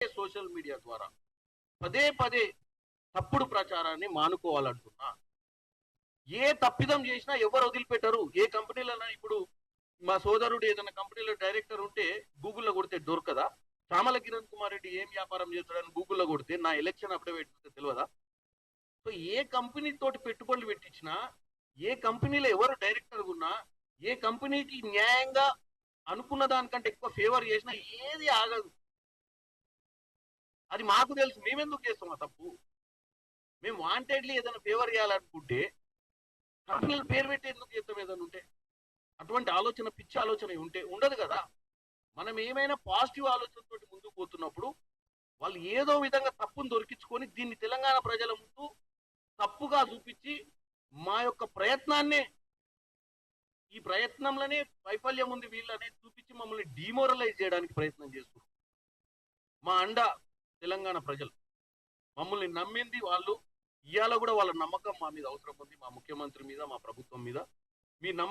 Social media ద్వారా పదే పదే తప్పుడు ప్రచారాన్ని మానుకోవాలంటున్నా. ఏ తప్పిదం చేసినా ఎవరు వదిలిపెట్టరు. ఏ కంపెనీలైనా ఇప్పుడు మా సోదరుడు ఏదైనా కంపెనీలో డైరెక్టర్ ఉంటే గూగుల్లో కొడితే దొరకదా? చామల కిరణ్ కుమార్ రెడ్డి ఏం వ్యాపారం చేస్తాడని గూగుల్లో కొడితే నా ఎలక్షన్ అప్పుడే పెట్టుకుంటే తెలియదా? సో ఏ కంపెనీ తోటి పెట్టుబడులు పెట్టించినా, ఏ కంపెనీలో ఎవరు డైరెక్టర్ ఉన్నా, ఏ కంపెనీకి న్యాయంగా అనుకున్న దానికంటే ఎక్కువ ఫేవర్ చేసినా ఏది ఆగదు. అది మాకు తెలుసు. మేమెందుకు చేస్తాం ఆ తప్పు? మేము వాంటెడ్లీ ఏదైనా ఫేవర్ చేయాలనుకుంటే కంపెనీల పేరు పెట్టి ఎందుకు చేస్తాం? ఏదైనా ఉంటే అటువంటి ఆలోచన, పిచ్చి ఆలోచన ఉంటే ఉండదు కదా. మనం ఏమైనా పాజిటివ్ ఆలోచనతో ముందుకు పోతున్నప్పుడు వాళ్ళు ఏదో విధంగా తప్పును దొరికించుకొని దీన్ని తెలంగాణ ప్రజల ముందు తప్పుగా చూపించి మా యొక్క ప్రయత్నాన్నే, ఈ ప్రయత్నంలోనే వైఫల్యం ఉంది వీళ్ళనే చూపించి మమ్మల్ని డిమోరలైజ్ చేయడానికి ప్రయత్నం చేస్తున్నారు. మా అండ తెలంగాణ ప్రజలు మమ్మల్ని నమ్మింది వాళ్ళు. ఇవాళ కూడా వాళ్ళ నమ్మకం మా మీద అవసరం ఉంది, మా ముఖ్యమంత్రి మీద, మా ప్రభుత్వం మీద. మీ